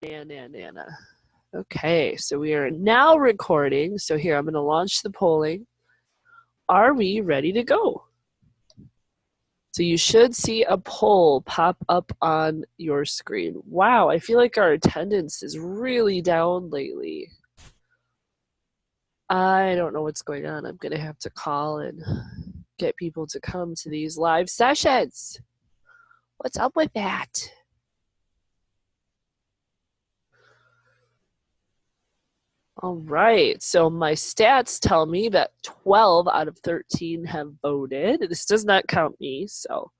Nana. Okay, so we are now recording. So here, I'm going to launch the polling. Are we ready to go? So you should see a poll pop up on your screen. Wow, I feel like our attendance is really down lately. I don't know what's going on. I'm going to have to call and get people to come to these live sessions. What's up with that? All right, so my stats tell me that 12 out of 13 have voted. This does not count me, so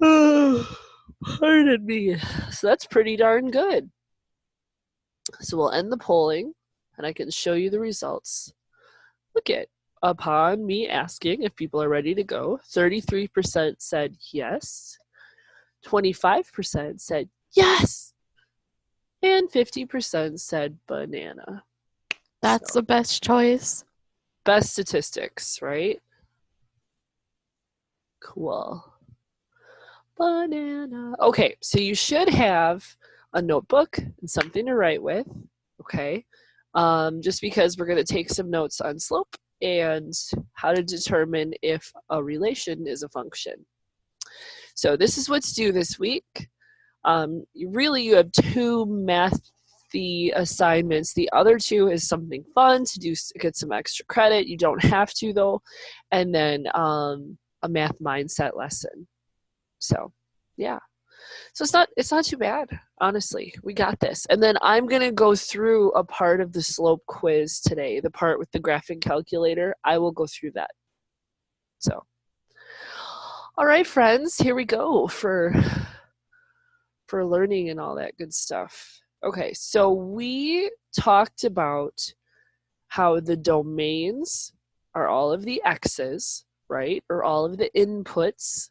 pardon me. So that's pretty darn good. So we'll end the polling, and I can show you the results. Look at, upon me asking if people are ready to go, 33% said yes, 25% said yes, and 50% said banana. That's the best choice. Best statistics, right? Cool. Banana. Okay, so you should have a notebook and something to write with, okay? Just because we're going to take some notes on slope and how to determine if a relation is a function. So this is what's due this week. You have 2 mathy assignments. The other 2 is something fun to do, get some extra credit. You don't have to though. And then a math mindset lesson. So yeah. So it's not too bad, honestly. We got this. And then I'm going to go through a part of the slope quiz today, the part with the graphing calculator. I will go through that. So, all right, friends, here we go for learning and all that good stuff. Okay, so we talked about how the domains are all of the x's, right? Or all of the inputs.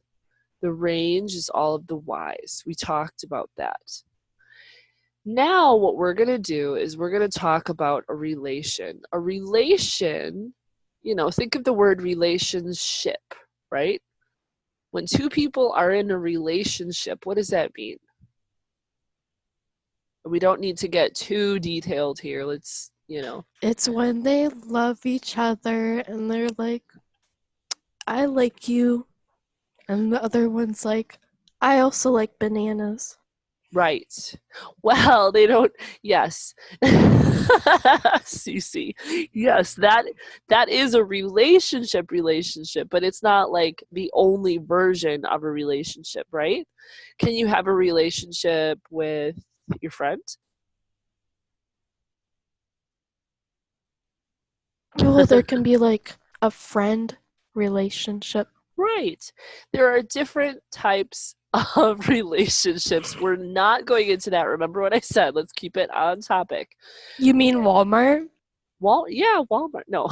The range is all of the y's. We talked about that. Now what we're going to do is we're going to talk about a relation. A relation, think of the word relationship, right? When 2 people are in a relationship, what does that mean? We don't need to get too detailed here. Let's. It's when they love each other and they're like, I like you. And the other one's like, I also like bananas. Right. Well, they don't. Yes. Cece. Yes, that is a relationship, but it's not like the only version of a relationship, right? Can you have a relationship with your friend? Well, there can be like a friend relationship. Right. There are different types of relationships. We're not going into that. Remember what I said. Let's keep it on topic. You mean Walmart? Walmart. No.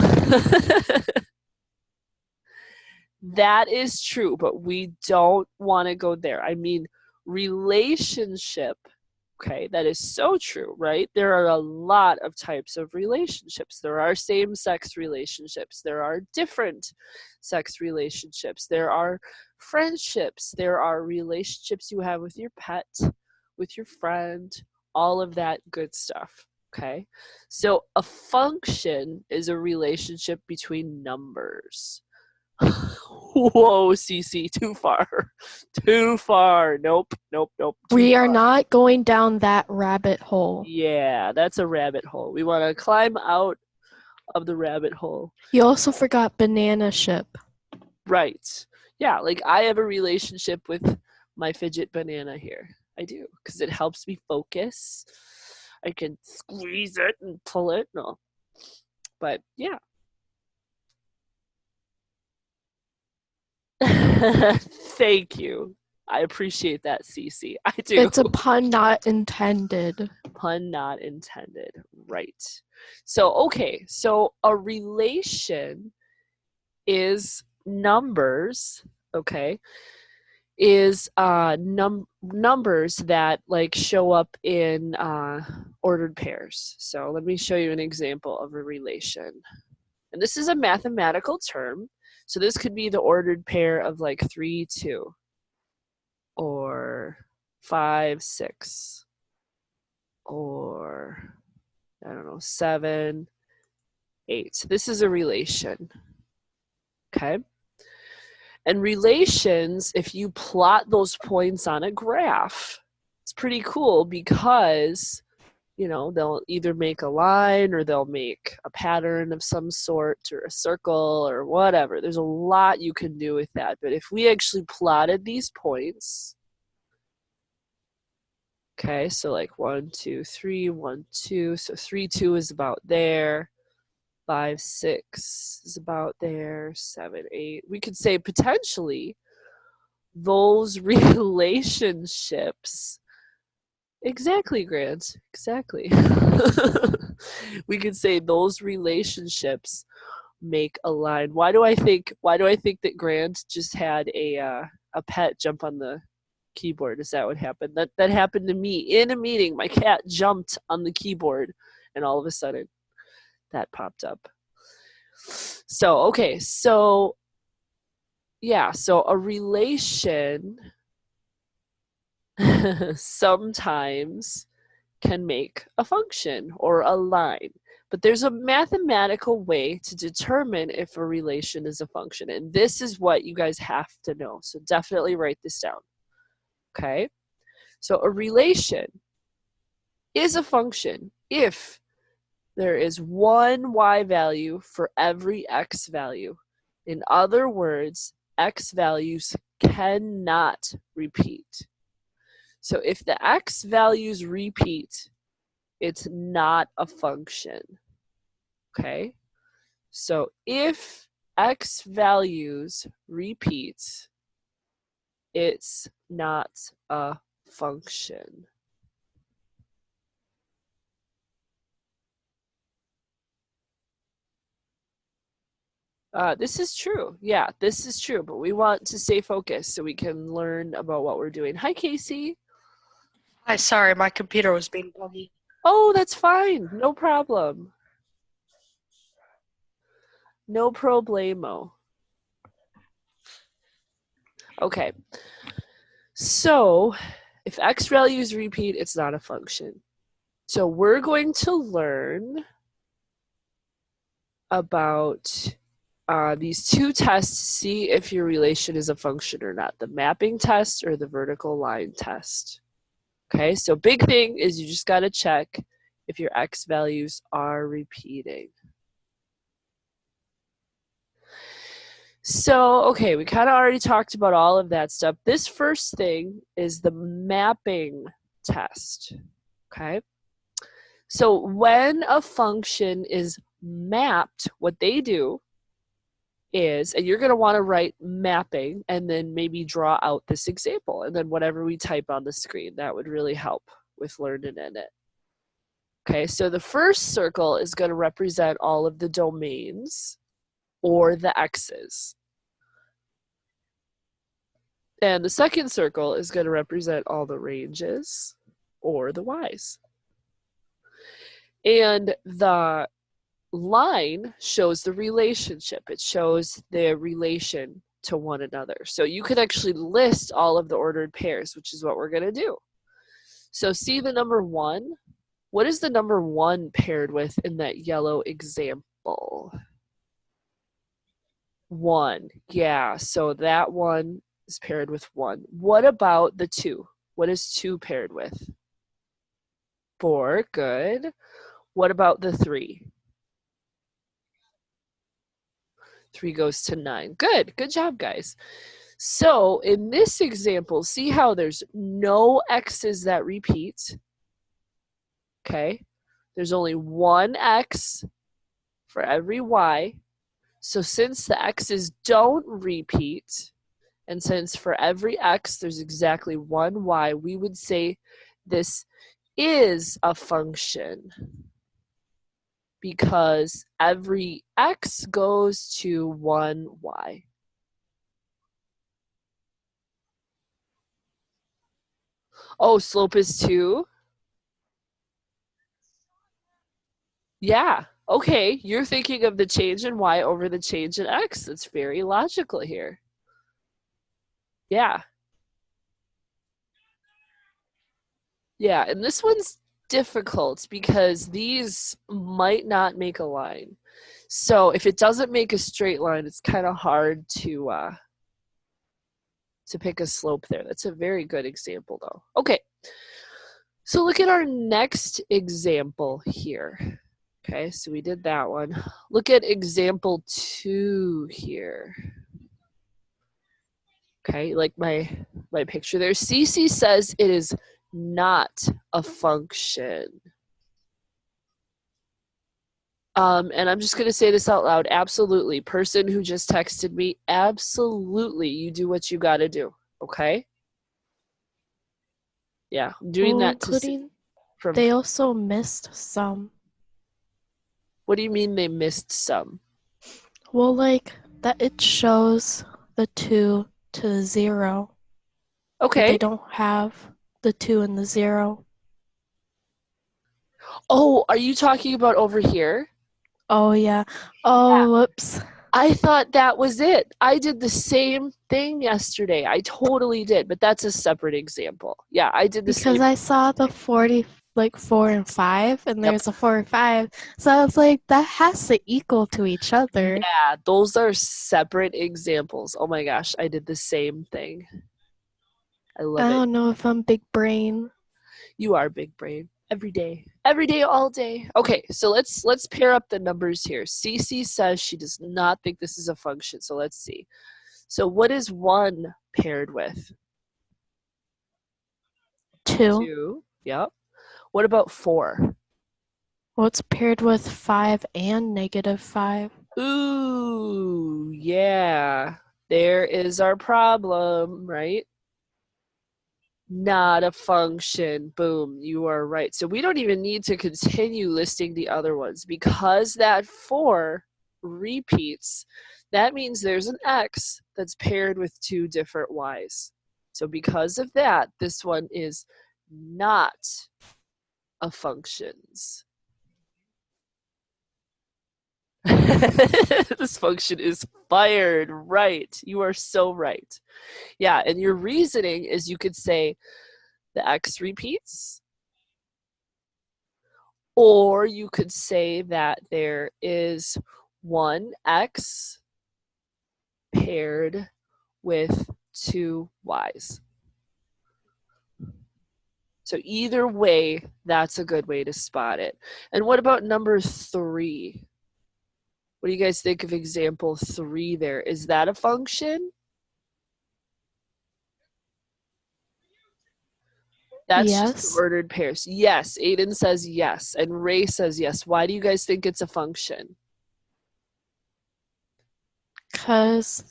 That is true, but we don't want to go there. I mean, relationship. Okay, that is so true, right? There are a lot of types of relationships. There are same-sex relationships. There are different sex relationships. There are friendships. There are relationships you have with your pet, with your friend, all of that good stuff, okay? So a function is a relationship between numbers. Whoa, Cece, too far. Too far. Nope. We are not going down that rabbit hole. Yeah, that's a rabbit hole. We want to climb out of the rabbit hole. You also forgot banana ship. Right. Yeah, like I have a relationship with my fidget banana here. I do, because it helps me focus. I can squeeze it and pull it. No. But yeah. Thank you. I appreciate that, Cece. I do. It's a pun not intended. Pun not intended. Right. So, okay. So a relation is numbers, okay, is numbers that like show up in ordered pairs. So let me show you an example of a relation. And this is a mathematical term. So this could be the ordered pair of like 3, 2 or 5, 6 or I don't know, 7, 8. So this is a relation, okay? And relations, if you plot those points on a graph, it's pretty cool because, you know, they'll either make a line or they'll make a pattern of some sort or a circle or whatever. There's a lot you can do with that. But if we actually plotted these points, okay, so like 1, 2, 3, 1, 2. So 3, 2 is about there. 5, 6 is about there. 7, 8. We could say potentially those relationships. Exactly, Grant. Exactly. We could say those relationships make a line. Why do I think that Grant just had a pet jump on the keyboard? Is that what happened? That happened to me in a meeting. My cat jumped on the keyboard and all of a sudden that popped up. So, okay. So, yeah, so a relation sometimes can make a function or a line. But there's a mathematical way to determine if a relation is a function. And this is what you guys have to know. So definitely write this down. Okay? So a relation is a function if there is one y value for every x value. In other words, x values cannot repeat. So if the x values repeat, it's not a function. Okay? So if x values repeat, it's not a function. This is true. Yeah, this is true. But we want to stay focused so we can learn about what we're doing. Hi, Casey. Hi, sorry, my computer was being buggy. Oh, that's fine. No problem. No problemo. Okay. So if x values repeat, it's not a function. So we're going to learn about these two tests to see if your relation is a function or not, the mapping test or the vertical line test. Okay, so big thing is you just got to check if your x values are repeating. So, okay, we kind of already talked about all of that stuff. This first thing is the mapping test, okay? So when a function is mapped, what they do is, and you're going to want to write mapping and then maybe draw out this example and then whatever we type on the screen, that would really help with learning in it. Okay, so the first circle is going to represent all of the domains or the x's. And the second circle is going to represent all the ranges or the y's. And the line shows the relationship. It shows the relation to one another. So you could actually list all of the ordered pairs, which is what we're going to do. So see the number 1? What is the number 1 paired with in that yellow example? 1. Yeah, so that one is paired with 1. What about the 2? What is 2 paired with? 4. Good. What about the 3? 3 goes to 9. Good. Good job, guys. So in this example, see how there's no x's that repeat? Okay. There's only one x for every y. So since the x's don't repeat, and since for every x there's exactly one y, we would say this is a function because every x goes to one y. Oh, slope is 2? Yeah. Okay, you're thinking of the change in y over the change in x. That's very logical here. Yeah. Yeah, and this one's difficult because these might not make a line. So if it doesn't make a straight line, it's kind of hard to pick a slope there. That's a very good example, though. Okay, so look at our next example here. Okay, so we did that one. Look at example 2 here. Okay, like my picture there. Cece says it is not a function. And I'm just going to say this out loud. Absolutely. Person who just texted me, absolutely. You do what you got to do. Okay? Yeah, I'm doing Well, that to including, from. they also missed some. What do you mean they missed some? Well, like, that it shows the 2 to the 0. But Okay. they don't have the 2 and the 0. Oh, are you talking about over here? Oh, yeah. Oh, whoops. I thought that was it. I did the same thing yesterday. I totally did, but that's a separate example. Yeah, I did the Because same. I saw the 40, like 4 and 5, and Yep. there's a 4 and 5. So I was like, that has to equal to each other. Yeah, those are separate examples. Oh my gosh, I did the same thing. I love I it. don't know if I'm big brain. You are big brain. Every day, all day. Okay, so let's pair up the numbers here. Cece says she does not think this is a function, so let's see. So what is 1 paired with? 2. 2. Yep. What about 4? Well, it's paired with 5 and -5. Ooh, yeah. There is our problem, right? Not a function. Boom, you are right. So we don't even need to continue listing the other ones because that 4 repeats. That means there's an x that's paired with 2 different y's. So because of that, this one is not a functions. This function is fired. Right. You are so right. Yeah, and your reasoning is you could say the x repeats, or you could say that there is 1x paired with 2 y's. So either way, that's a good way to spot it. And what about number 3? What do you guys think of example 3 there? Is that a function? That's just Yes. ordered pairs. Yes, Aiden says yes, and Ray says yes. Why do you guys think it's a function? Because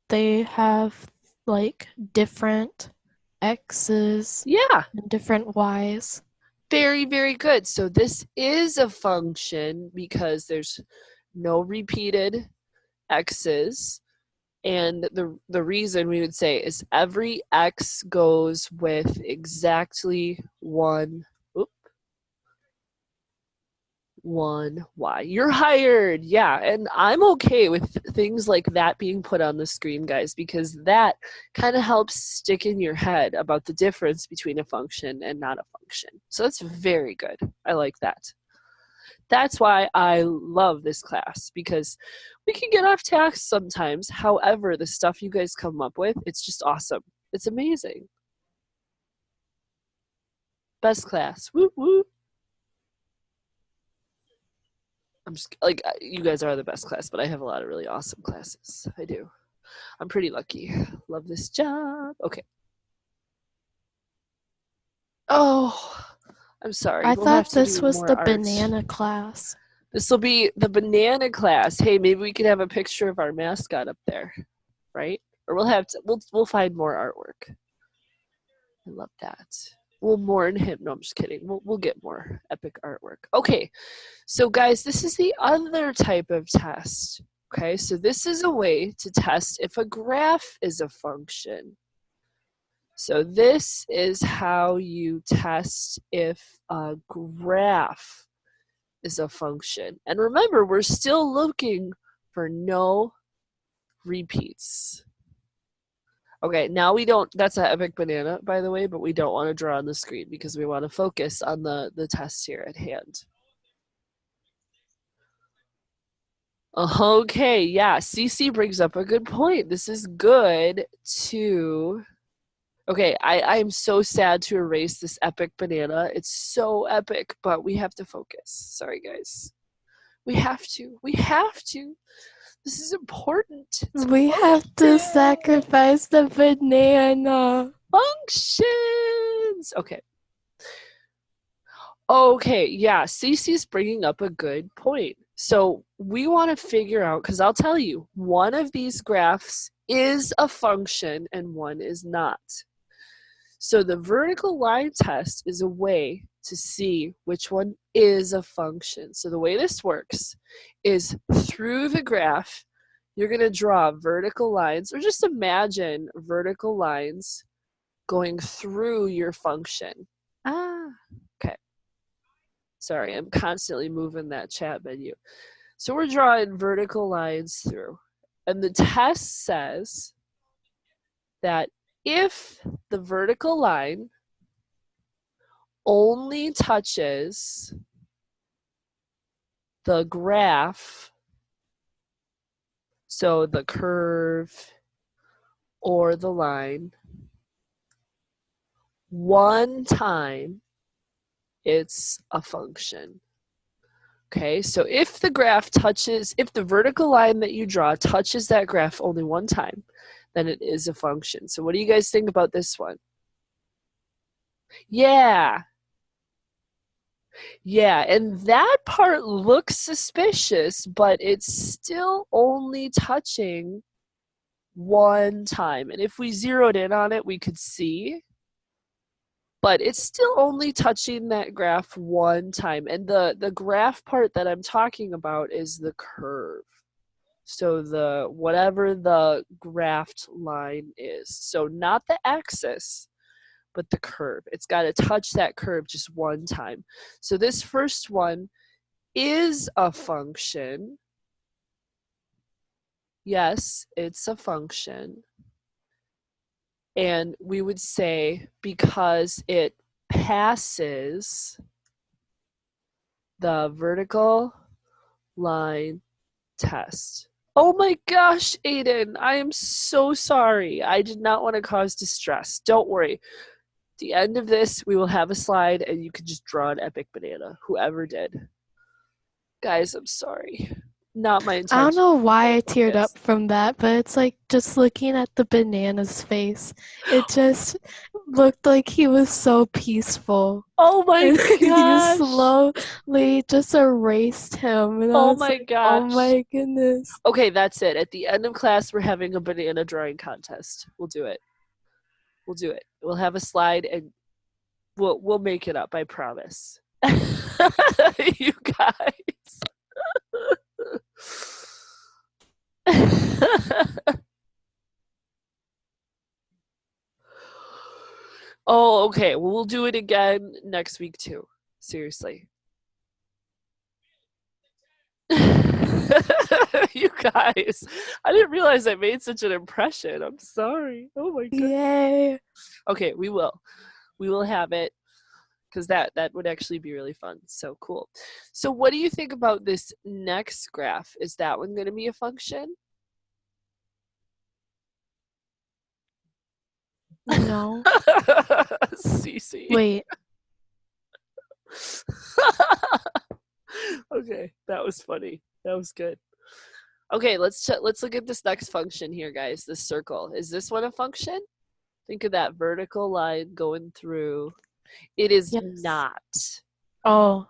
they have like different x's Yeah, and different y's. very, very good. So this is a function because there's no repeated x's. And the reason we would say is every x goes with exactly one y. You're hired. Yeah, and I'm okay with things like that being put on the screen, guys, because that kind of helps stick in your head about the difference between a function and not a function. So that's very good. I like that. That's why I love this class, because we can get off task sometimes. However, the stuff you guys come up with, it's just awesome. It's amazing. Best class. Woo woo. I'm just like, you guys are the best class, but I have a lot of really awesome classes. I do. I'm pretty lucky. Love this job. Okay. Oh, I'm sorry. I We'll have thought to this do was more the art. banana class. This will be the banana class. Hey, maybe we could have a picture of our mascot up there, right? Or we'll find more artwork. I love that. We'll mourn him. No, I'm just kidding. We'll get more epic artwork. Okay, so guys, this is the other type of test. Okay, so this is a way to test if a graph is a function. So this is how you test if a graph is a function. And remember, we're still looking for no repeats. Okay, now we don't, that's an epic banana, by the way, but we don't want to draw on the screen because we want to focus on the test here at hand. Okay, yeah, Cece brings up a good point. This is good to, okay, I'm so sad to erase this epic banana. It's so epic, but we have to focus. Sorry, guys. We have to. This is important. We have to sacrifice the banana. Functions. Okay. Okay, yeah, Cece's bringing up a good point. So we want to figure out, because I'll tell you, one of these graphs is a function and one is not. So the vertical line test is a way to see which one is a function. So the way this works is through the graph, you're going to draw vertical lines, or just imagine vertical lines going through your function. Okay. Sorry, I'm constantly moving that chat menu. So we're drawing vertical lines through. And the test says that if the vertical line only touches the graph, so the curve or the line, one time, it's a function. Okay, so if the graph touches, if the vertical line that you draw touches that graph only one time, then it is a function. So what do you guys think about this one? Yeah. Yeah, and that part looks suspicious, but it's still only touching one time. And if we zeroed in on it, we could see, but it's still only touching that graph one time. And the graph part that I'm talking about is the curve. So the whatever the graphed line is. So not the axis, but the curve. It's got to touch that curve just one time. So this first one is a function. Yes, it's a function. And we would say because it passes the vertical line test. Oh my gosh, Aiden, I am so sorry. I did not want to cause distress. Don't worry. At the end of this, we will have a slide and you can just draw an epic banana, whoever did. Guys, I'm sorry. Not my intention. I don't know why I teared up from that, but it's like just looking at the banana's face. It just looked like he was so peaceful. Oh my And gosh. you slowly just erased him. And I Oh was my like, gosh. oh my goodness. Okay, that's it. At the end of class, we're having a banana drawing contest. We'll do it. We'll do it. We'll have a slide and we'll make it up, I promise. You guys. Oh, okay. Well, we'll do it again next week too. Seriously. You guys, I didn't realize I made such an impression. I'm sorry. Oh my god. Yay. Okay, we will. We will have it because that would actually be really fun. So cool. So what do you think about this next graph? Is that one going to be a function? No. Cece. Wait. Okay, that was funny. That was good. Okay, let's look at this next function here, guys. This circle. Is this one a function? Think of that vertical line going through. It is Yes. not. Oh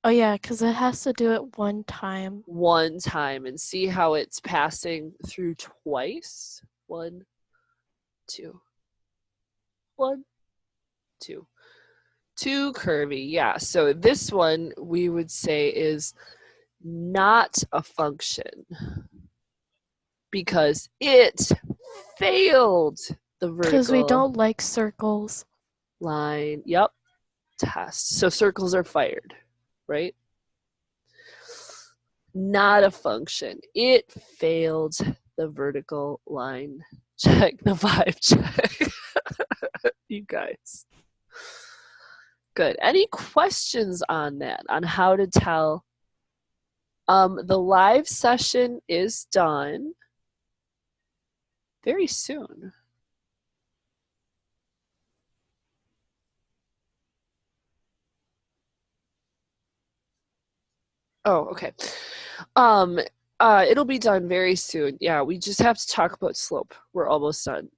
yeah, because it has to do it one time. One time, and see how it's passing through twice. 1, 2. 1, 2. Too curvy, yeah. So this one we would say is not a function because it failed the vertical Because we don't like circles. line. Yep. Test. So circles are fired, right? Not a function. It failed the vertical line Check the vibe check. You guys. Good. Any questions on that? On how to tell? The live session is done very soon. Oh, okay. It'll be done very soon. Yeah, we just have to talk about slope. We're almost done.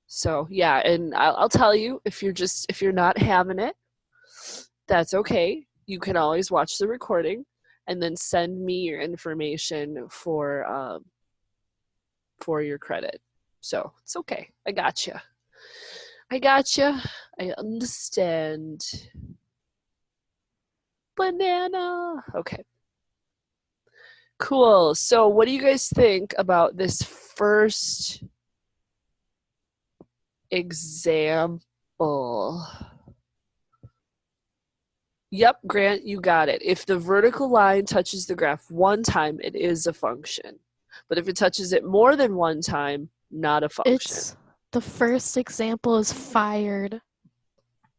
So yeah, and I'll tell you if you're not having it, that's okay. You can always watch the recording and then send me your information for your credit. So it's okay. I gotcha. I understand. Banana. Okay. Cool. So what do you guys think about this first example? Yep, Grant, you got it. If the vertical line touches the graph one time, it is a function. But if it touches it more than one time, not a function. The first example is fired.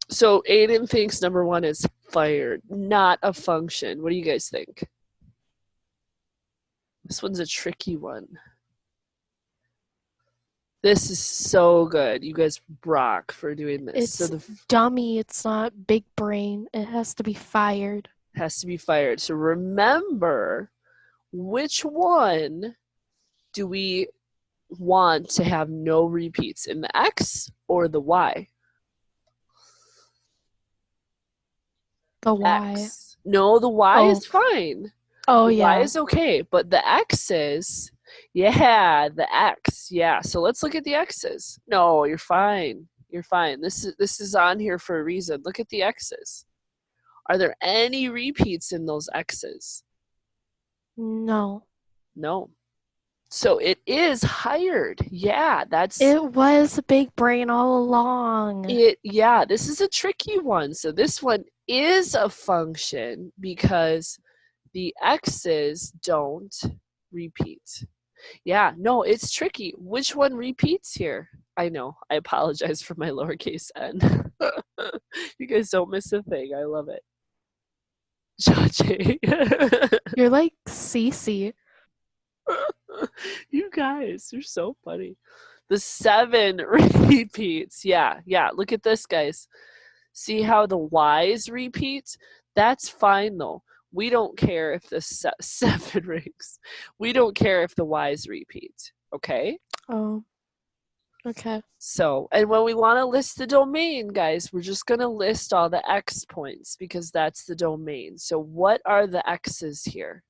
So Aiden thinks number one is fired, not a function. What do you guys think? This one's a tricky one. This is so good. You guys rock for doing this. It's dummy. It's not big brain. It has to be fired. Has to be fired. So remember, which one do we want to have no repeats, in the X or the Y? The Y. X. No, the Y is fine. Oh, the yeah. Y is okay, but the X's, yeah, the X, yeah. So let's look at the X's. No, you're fine. You're fine. This is on here for a reason. Look at the X's. Are there any repeats in those X's? No. No. So it is hired. Yeah, It was a big brain all along. Yeah, this is a tricky one. So this one is a function because the X's don't repeat. Yeah, no, it's tricky. Which one repeats here? I know. I apologize for my lowercase n. You guys don't miss a thing. I love it. Judging. You're like Cece. You guys, you're so funny. The 7 repeats. Yeah. Look at this, guys. See how the Y's repeat? That's fine, though. We don't care if the 7 rings. We don't care if the Y's repeat. Okay? Oh. Okay. So, and when we want to list the domain, guys, we're just going to list all the X points because that's the domain. So what are the X's here?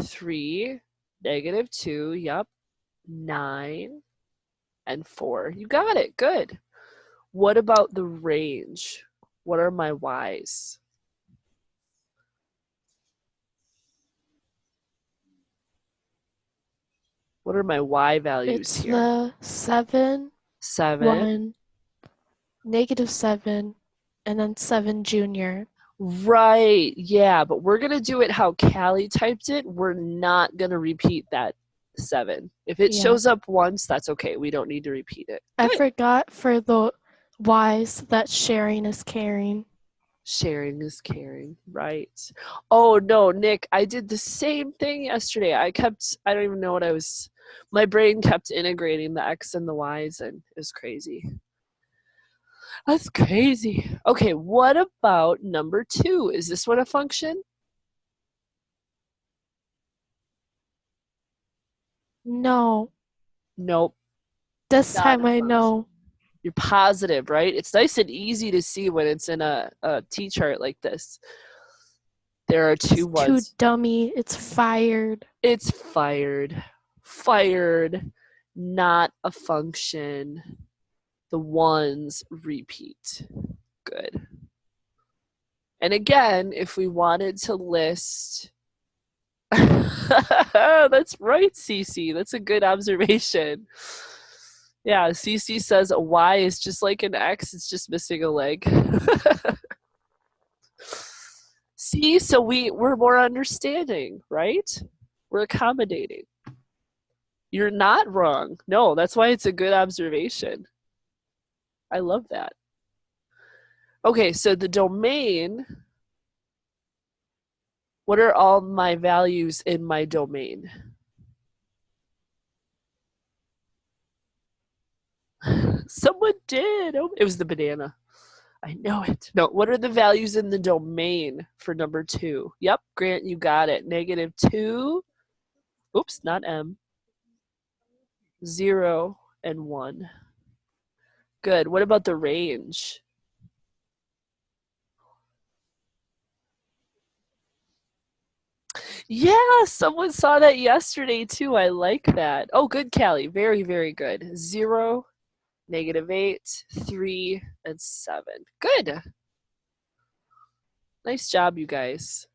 3, -2, yep, 9, and 4. You got it. Good. What about the range? What are my Y's? What are my Y values here? It's the 7, -7, and then 7 junior. Right, yeah, but we're going to do it how Callie typed it. We're not going to repeat that 7. If it shows up once, that's okay. We don't need to repeat it. I forgot for the Y's that sharing is caring. Sharing is caring, right. Oh, no, Nick, I did the same thing yesterday. I don't even know what my brain kept integrating the X and the Y's, and it was crazy. That's crazy. Okay, what about number 2? Is this one a function? No. Nope. This time I know. You're positive, right? It's nice and easy to see when it's in a T-chart like this. There are 2 ones. Too dummy. It's fired. It's fired. Fired, not a function. The 1's repeat. Good. And again, if we wanted to list... That's right, Cece. That's a good observation. Yeah, Cece says a Y is just like an X. It's just missing a leg. See, so we're more understanding, right? We're accommodating. You're not wrong. No, that's why it's a good observation. I love that. Okay, so the domain, what are all my values in my domain? Someone did. Oh, it was the banana. I know it. No, what are the values in the domain for number 2? Yep, Grant, you got it. -2. Oops, not M. 0 and 1. Good. What about the range? Yeah, someone saw that yesterday too. I like that. Oh, good, Callie. Very, very good. 0, -8, 3, and 7. Good. Nice job, you guys.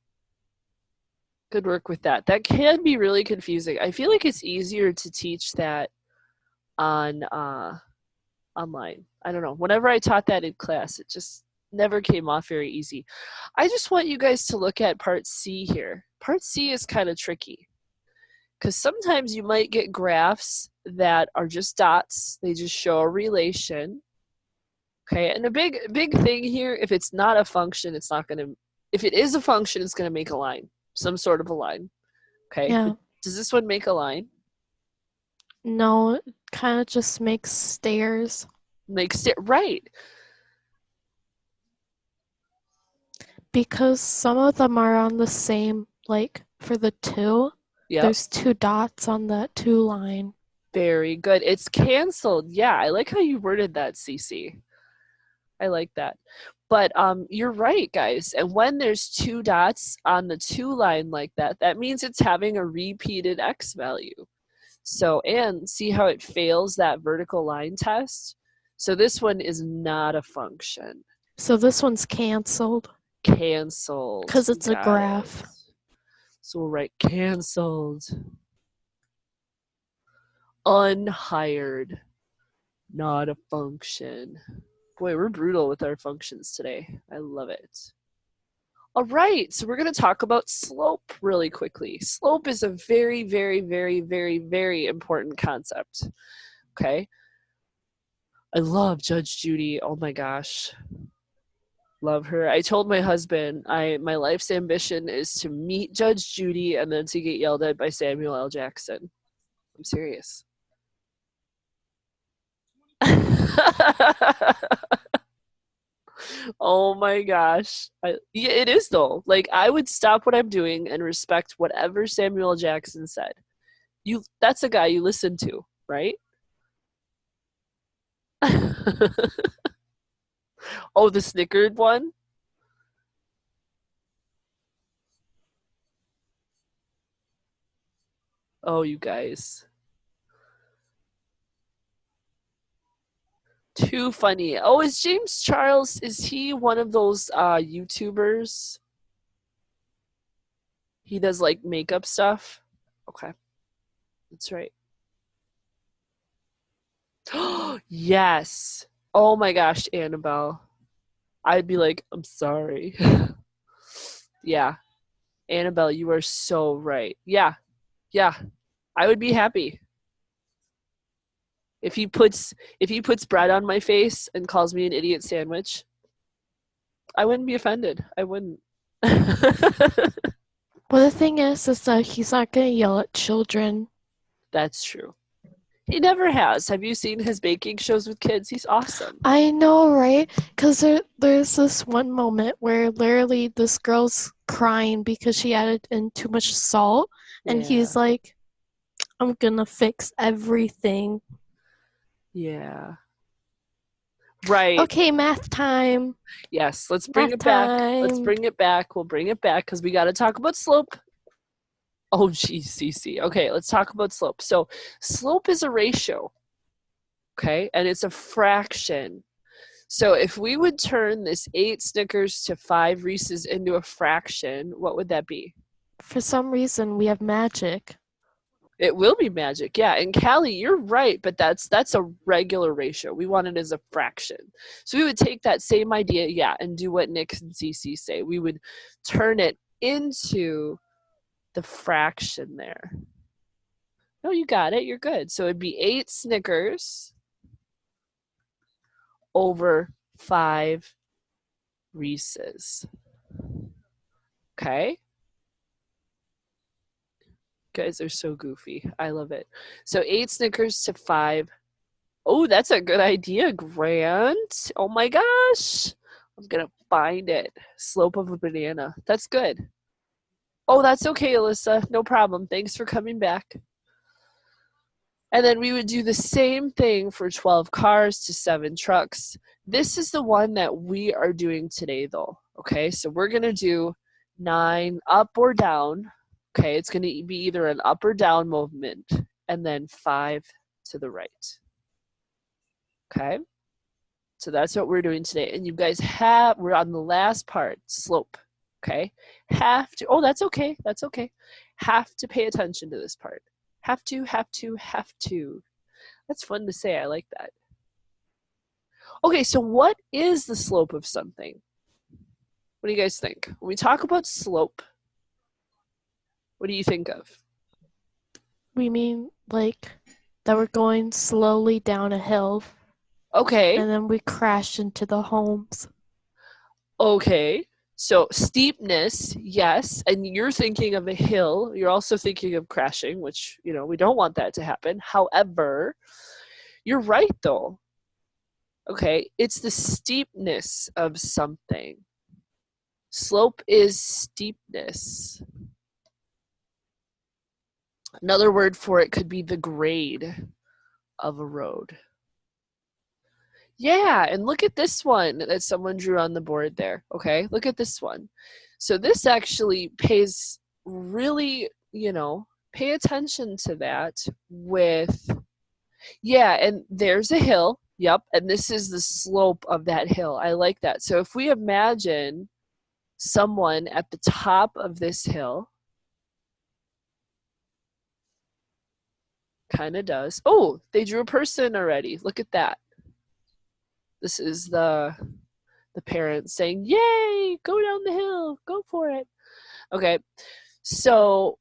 Good work with that. That can be really confusing. I feel like it's easier to teach that on online. I don't know. Whenever I taught that in class, it just never came off very easy. I just want you guys to look at part C here. Part C is kind of tricky because sometimes you might get graphs that are just dots. They just show a relation. Okay, and a big thing here, if it's not a function, it's not going to, if it is a function, it's going to make a line, some sort of a line. Okay, Yeah. does this one make a line? No, it kind of just makes stairs. Makes it right. Because some of them are on the same, like for the 2, Yep. there's 2 dots on that 2 line. Very good. It's canceled. Yeah, I like how you worded that, Cece. I like that. But you're right, guys. And when there's 2 dots on the 2 line like that, that means it's having a repeated x value. So, and see how it fails that vertical line test? So this one is not a function. So this one's canceled. Canceled. Because it's a Got graph. it. So we'll write canceled. Unhired. Not a function. Boy, we're brutal with our functions today. I love it. All right, so we're going to talk about slope really quickly. Slope is a very, very, very, very, very important concept. Okay? I love Judge Judy. Oh my gosh. Love her. I told my husband my life's ambition is to meet Judge Judy and then to get yelled at by Samuel L. Jackson. I'm serious. Oh my gosh. Yeah, it is though. Like I would stop what I'm doing and respect whatever Samuel Jackson said. That's a guy you listen to, right? Oh, the snickered one? Oh, you guys. Too funny. Oh, is James Charles, is he one of those YouTubers? He does like makeup stuff? Okay. That's right. Yes. Oh my gosh, Annabelle. I'd be like, I'm sorry. Yeah. Annabelle, you are so right. Yeah. Yeah. I would be happy. If he puts bread on my face and calls me an idiot sandwich, I wouldn't be offended. I wouldn't. Well, the thing is that he's not going to yell at children. That's true. He never has. Have you seen his baking shows with kids? He's awesome. I know, right? Because there's this one moment where literally this girl's crying because she added in too much salt, and he's like, I'm gonna fix everything. Yeah. Right. Okay, math time. Yes, let's bring Math it back. Let's time. bring it back. We'll bring it back because we got to talk about slope. Oh, geez, CC. Okay, let's talk about slope. So slope is a ratio, okay? And it's a fraction. So if we would turn this 8 Snickers to 5 Reese's into a fraction, what would that be? For some reason, we have magic. It will be magic, yeah. And Callie, you're right, but that's a regular ratio. We want it as a fraction. So we would take that same idea, yeah, and do what Nick and CC say. We would turn it into the fraction there. No, you got it. You're good. So it'd be 8 Snickers over 5 Reese's. Okay? You guys are so goofy. I love it. So 8 Snickers to 5. Oh, that's a good idea, Grant. Oh my gosh. I'm going to find it. Slope of a banana. That's good. Oh, that's okay, Alyssa. No problem. Thanks for coming back. And then we would do the same thing for 12 cars to 7 trucks. This is the one that we are doing today, though. Okay, so we're going to do 9 up or down. Okay, it's going to be either an up or down movement, and then 5 to the right. Okay, so that's what we're doing today. And you guys we're on the last part, slope. Okay, oh, that's okay. That's okay. Have to pay attention to this part. Have to. That's fun to say. I like that. Okay, so what is the slope of something? What do you guys think? When we talk about slope, what do you think of? We mean like that we're going slowly down a hill. Okay. And then we crash into the homes. Okay. So steepness, yes. And you're thinking of a hill. You're also thinking of crashing, which, we don't want that to happen. However, you're right, though. Okay. It's the steepness of something. Slope is steepness. Another word for it could be the grade of a road. Yeah, and look at this one that someone drew on the board there, okay? Look at this one. So this actually pays really, pay attention to that with, yeah, and there's a hill, yep, and this is the slope of that hill. I like that. So if we imagine someone at the top of this hill, kind of does. Oh, they drew a person already. Look at that. This is the parents saying, yay, go down the hill, go for it. Okay, so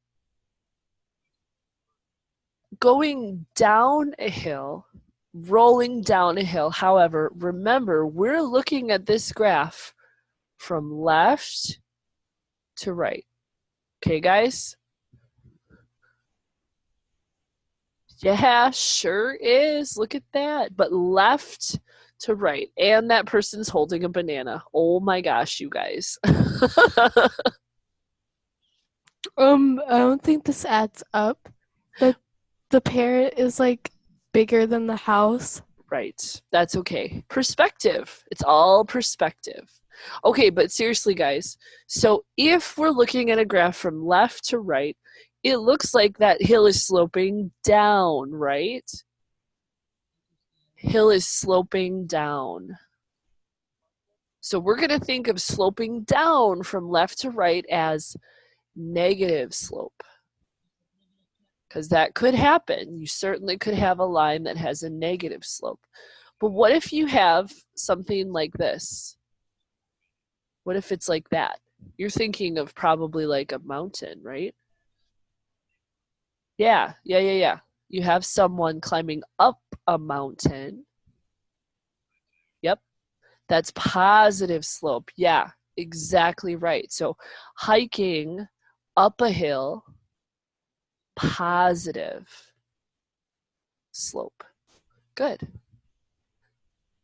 going down a hill, rolling down a hill, however, remember, we're looking at this graph from left to right. Okay, guys? Yeah, sure is. Look at that. But left to right. And that person's holding a banana. Oh my gosh, you guys. I don't think this adds up. The parent is like bigger than the house. Right. That's okay. Perspective. It's all perspective. Okay, but seriously, guys. So if we're looking at a graph from left to right, it looks like that hill is sloping down, right? Hill is sloping down. So we're going to think of sloping down from left to right as negative slope. Because that could happen. You certainly could have a line that has a negative slope. But what if you have something like this? What if it's like that? You're thinking of probably like a mountain, right? Yeah. You have someone climbing up a mountain. Yep. That's positive slope. Yeah, exactly right. So hiking up a hill, positive slope. Good.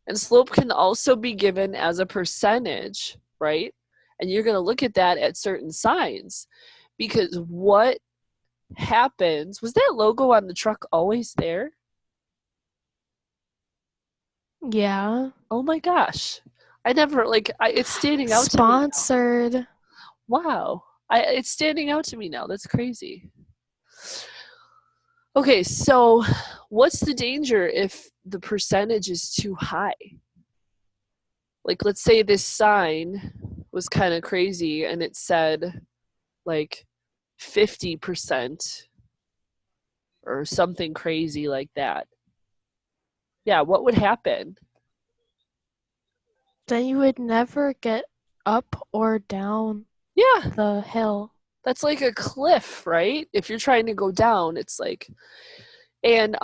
And slope can also be given as a percentage, right? And you're going to look at that at certain signs, because what happens, was that logo on the truck always there? Yeah. Oh my gosh. I never, it's standing out Sponsored. to me. Wow. It's standing out to me now. That's crazy. Okay, so what's the danger if the percentage is too high? Like, let's say this sign was kind of crazy and it said like 50% or something crazy like that. Yeah, what would happen? Then you would never get up or down Yeah. the hill. That's like a cliff, right? If you're trying to go down, it's like, and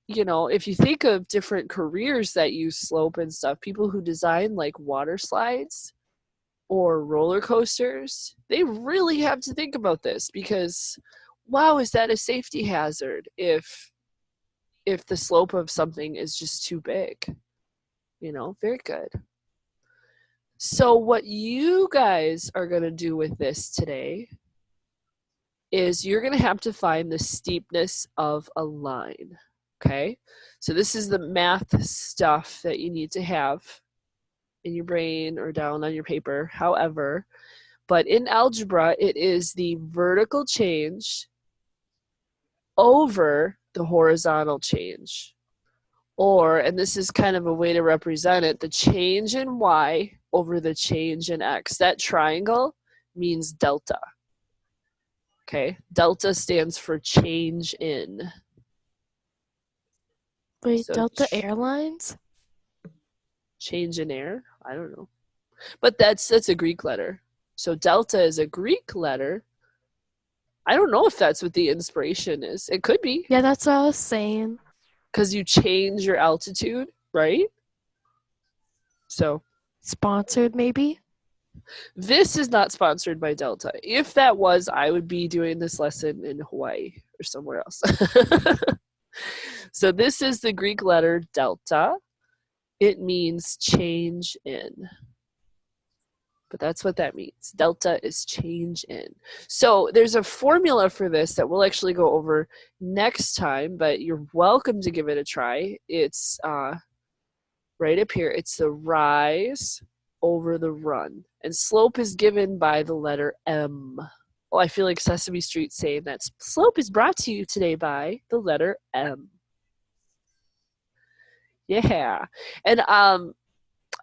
you know, if you think of different careers that use slope and stuff, people who design like water slides or roller coasters, they really have to think about this because wow, is that a safety hazard if the slope of something is just too big? You know, very good. So what you guys are going to do with this today is you're going to have to find the steepness of a line, okay? So this is the math stuff that you need to have in your brain or down on your paper, however. But in algebra, it is the vertical change over the horizontal change. Or, and this is kind of a way to represent it, the change in y over the change in x. That triangle means delta. Okay, delta stands for change in. Wait, So Delta Airlines? Change in air? I don't know. But that's a Greek letter. So delta is a Greek letter. I don't know if that's what the inspiration is. It could be. Yeah, that's what I was saying. Because you change your altitude, right? So Sponsored, maybe? this is not sponsored by Delta. If that was, I would be doing this lesson in Hawaii or somewhere else. So this is the Greek letter delta. It means change in. But that's what that means. Delta is change in. So there's a formula for this that we'll actually go over next time, but you're welcome to give it a try. It's right up here. It's the rise over the run. And slope is given by the letter M. Well, I feel like Sesame Street saying that slope is brought to you today by the letter M. Yeah. And I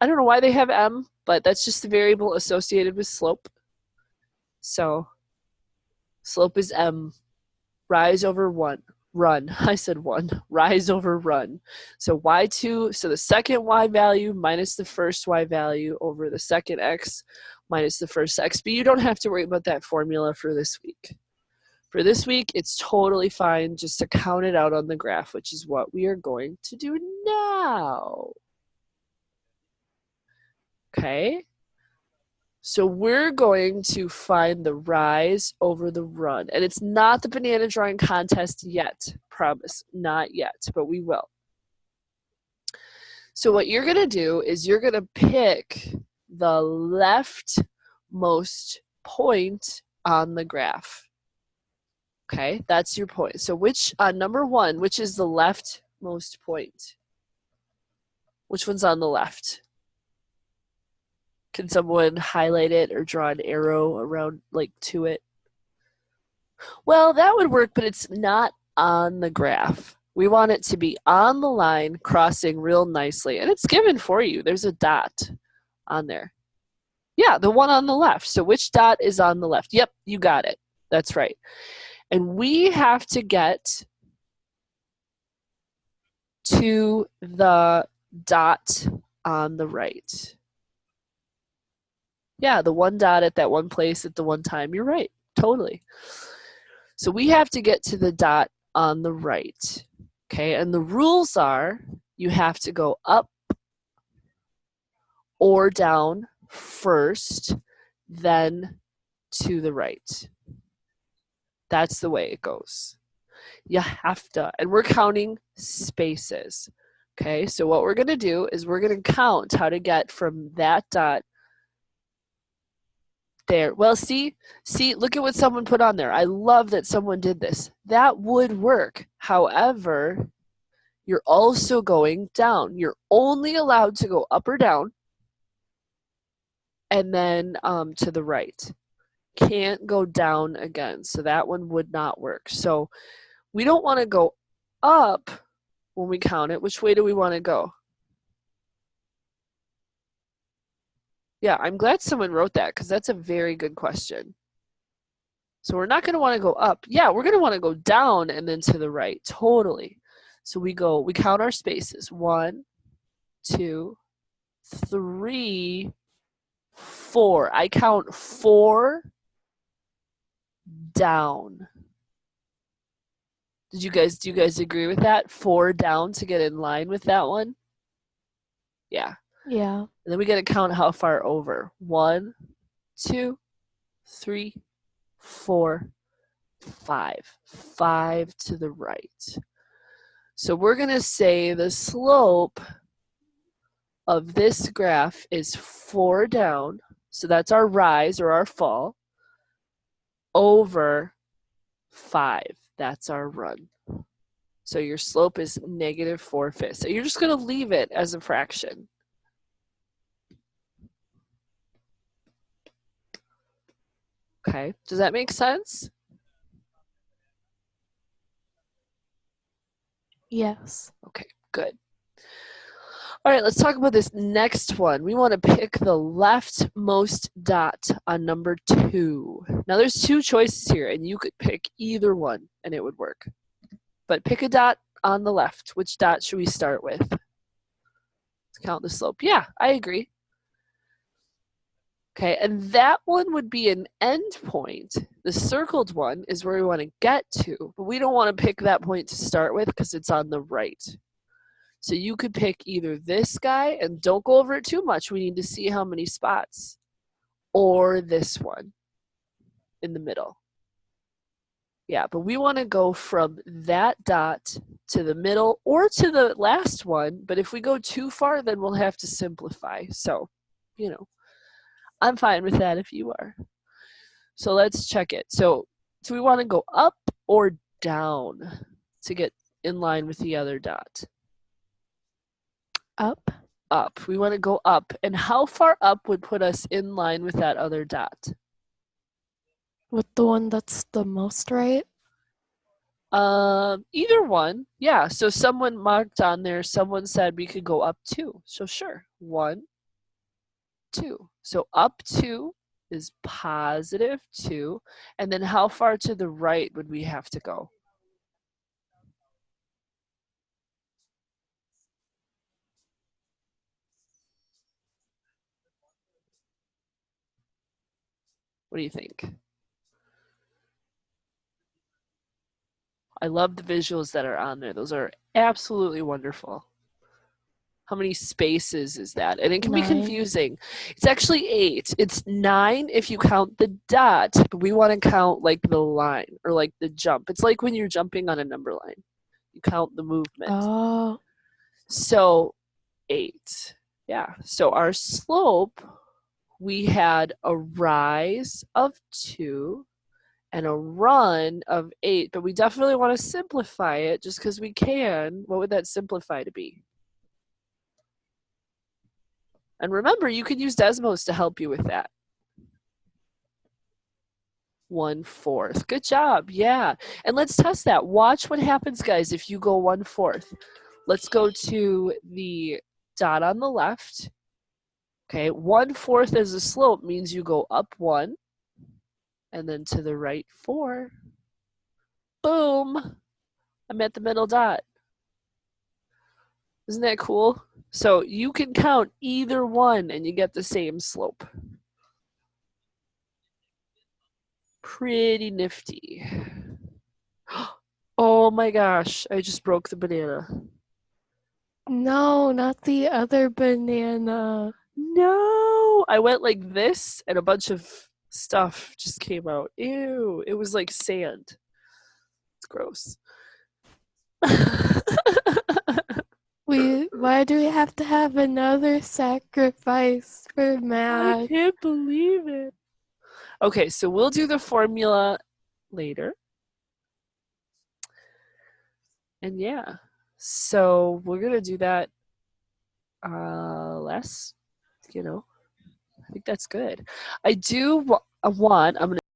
don't know why they have M, but that's just the variable associated with slope. So slope is M. Rise over one. Run. I said one. Rise over run. So y2, so the second y value minus the first y value over the second x minus the first x. But you don't have to worry about that formula for this week. For this week, it's totally fine just to count it out on the graph, which is what we are going to do now. Okay? So we're going to find the rise over the run. And it's not the banana drawing contest yet. Promise. Not yet, but we will. So what you're going to do is you're going to pick the leftmost point on the graph. Okay, that's your point. So which, number one, which is the leftmost point? Which one's on the left? Can someone highlight it or draw an arrow around, like, to it? Well, that would work, but it's not on the graph. We want it to be on the line, crossing real nicely. And it's given for you. There's a dot on there. Yeah, the one on the left. So which dot is on the left? Yep, you got it. That's right. And we have to get to the dot on the right. Yeah, the one dot at that one place at the one time. You're right. Totally. So we have to get to the dot on the right. Okay, and the rules are you have to go up or down first, then to the right. That's the way it goes. You have to, and we're counting spaces. Okay, so what we're going to do is we're going to count how to get from that dot there. Well, see, look at what someone put on there. I love that someone did this. That would work. However, you're also going down. You're only allowed to go up or down and then to the right. Can't go down again. So that one would not work. So we don't want to go up when we count it. Which way do we want to go? Yeah, I'm glad someone wrote that because that's a very good question. So we're not going to want to go up. Yeah, we're going to want to go down and then to the right. Totally. So we count our spaces. 1, 2, 3, 4. I count 4 down. Do you guys agree with that? 4 down to get in line with that one? Yeah. Yeah. And then we got to count how far over. 1, 2, 3, 4, 5. 5 to the right. So we're going to say the slope of this graph is 4 down. So that's our rise or our fall over 5. That's our run. So your slope is -4/5. So you're just going to leave it as a fraction. Okay, does that make sense? Yes. Okay, good. All right, let's talk about this next one. We want to pick the leftmost dot on number 2. Now there's 2 choices here, and you could pick either one, and it would work. But pick a dot on the left. Which dot should we start with? Let's count the slope. Yeah, I agree. Okay, and that one would be an end point. The circled one is where we want to get to, but we don't want to pick that point to start with because it's on the right. So you could pick either this guy, and don't go over it too much. We need to see how many spots. Or this one in the middle. Yeah, but we want to go from that dot to the middle or to the last one. But if we go too far, then we'll have to simplify. So, I'm fine with that if you are. So let's check it. So do we want to go up or down to get in line with the other dot? Up. Up. We want to go up. And how far up would put us in line with that other dot? With the one that's the most right? Either one. Yeah. So someone marked on there, someone said we could go up 2. So sure. 1, 2. So up 2 is +2. And then how far to the right would we have to go? What do you think? I love the visuals that are on there. Those are absolutely wonderful. How many spaces is that? And it can 9. be confusing. It's actually 8. It's 9 if you count the dot, but we want to count like the line or like the jump. It's like when you're jumping on a number line. You count the movement. Oh. So 8. Yeah. So our slope, we had a rise of 2 and a run of 8, but we definitely want to simplify it just because we can. What would that simplify to be? And remember, you can use Desmos to help you with that. 1/4. Good job. Yeah. And let's test that. Watch what happens, guys, if you go 1/4. Let's go to the dot on the left. Okay. 1/4 as a slope means you go up 1 and then to the right 4. Boom. I'm at the middle dot. Isn't that cool? So you can count either one and you get the same slope. Pretty nifty. Oh my gosh, I just broke the banana. No, not the other banana. No, I went like this and a bunch of stuff just came out. Ew, it was like sand. It's gross. Why do we have to have another sacrifice for I math? can't believe it. Okay, so we'll do the formula later. And yeah, so we're going to do that less, I think that's good. I do want, I'm going to